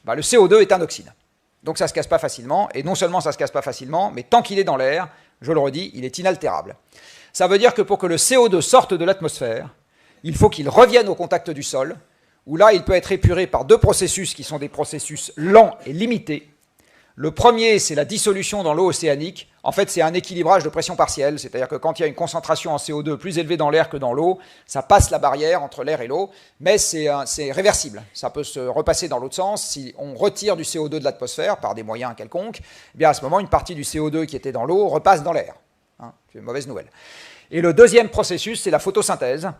bah, le CO2 est un oxyde. Donc ça ne se casse pas facilement, et non seulement ça ne se casse pas facilement, mais tant qu'il est dans l'air, je le redis, il est inaltérable. Ça veut dire que pour que le CO2 sorte de l'atmosphère, il faut qu'il revienne au contact du sol, où là, il peut être épuré par deux processus qui sont des processus lents et limités. Le premier, c'est la dissolution dans l'eau océanique. En fait, c'est un équilibrage de pression partielle, c'est-à-dire que quand il y a une concentration en CO2 plus élevée dans l'air que dans l'eau, ça passe la barrière entre l'air et l'eau, mais c'est réversible. Ça peut se repasser dans l'autre sens. Si on retire du CO2 de l'atmosphère par des moyens quelconques, eh bien à ce moment, une partie du CO2 qui était dans l'eau repasse dans l'air. Hein, c'est une mauvaise nouvelle. Et le deuxième processus, c'est la photosynthèse,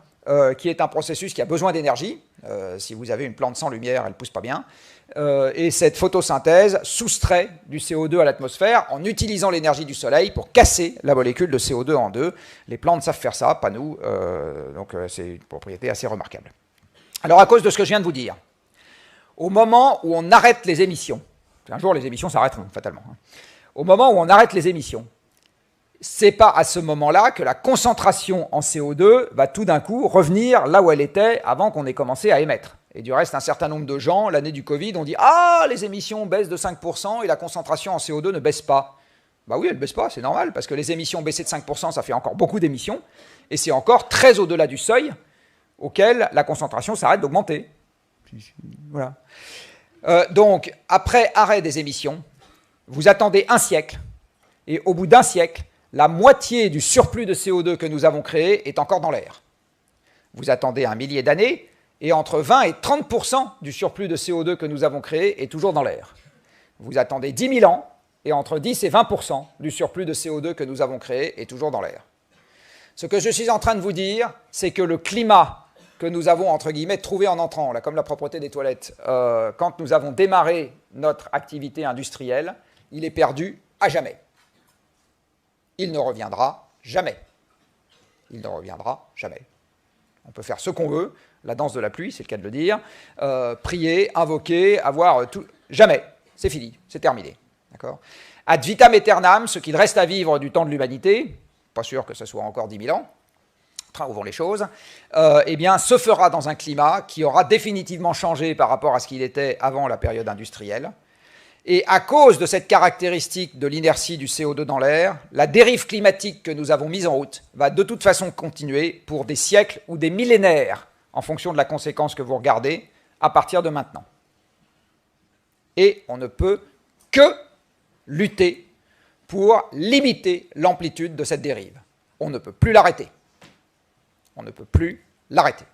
qui est un processus qui a besoin d'énergie. Si vous avez une plante sans lumière, elle ne pousse pas bien. Et cette photosynthèse soustrait du CO2 à l'atmosphère en utilisant l'énergie du soleil pour casser la molécule de CO2 en deux. Les plantes savent faire ça, pas nous, donc c'est une propriété assez remarquable. Alors à cause de ce que je viens de vous dire, au moment où on arrête les émissions, un jour les émissions s'arrêteront fatalement, hein, au moment où on arrête les émissions, c'est pas à ce moment-là que la concentration en CO2 va tout d'un coup revenir là où elle était avant qu'on ait commencé à émettre. Et du reste, un certain nombre de gens, l'année du Covid, ont dit « Ah, les émissions baissent de 5% et la concentration en CO2 ne baisse pas. » Bah oui, elle ne baisse pas, c'est normal, parce que les émissions baissées de 5%, ça fait encore beaucoup d'émissions, et c'est encore très au-delà du seuil auquel la concentration s'arrête d'augmenter. Voilà. Donc, après arrêt des émissions, vous attendez un siècle, et au bout d'un siècle, la moitié du surplus de CO2 que nous avons créé est encore dans l'air. Vous attendez un millier d'années, et entre 20 et 30% du surplus de CO2 que nous avons créé est toujours dans l'air. Vous attendez 10 000 ans, et entre 10 et 20% du surplus de CO2 que nous avons créé est toujours dans l'air. Ce que je suis en train de vous dire, c'est que le climat que nous avons, entre guillemets, trouvé en entrant, là, comme la propreté des toilettes, quand nous avons démarré notre activité industrielle, il est perdu à jamais. Il ne reviendra jamais. Il ne reviendra jamais. On peut faire ce qu'on veut, la danse de la pluie, c'est le cas de le dire, prier, invoquer, avoir tout... Jamais. C'est fini, c'est terminé. D'accord ? Ad vitam aeternam, ce qu'il reste à vivre du temps de l'humanité, pas sûr que ce soit encore 10 000 ans, où vont les choses, eh bien, se fera dans un climat qui aura définitivement changé par rapport à ce qu'il était avant la période industrielle. Et à cause de cette caractéristique de l'inertie du CO2 dans l'air, la dérive climatique que nous avons mise en route va de toute façon continuer pour des siècles ou des millénaires, en fonction de la conséquence que vous regardez, à partir de maintenant. Et on ne peut que lutter pour limiter l'amplitude de cette dérive. On ne peut plus l'arrêter. On ne peut plus l'arrêter.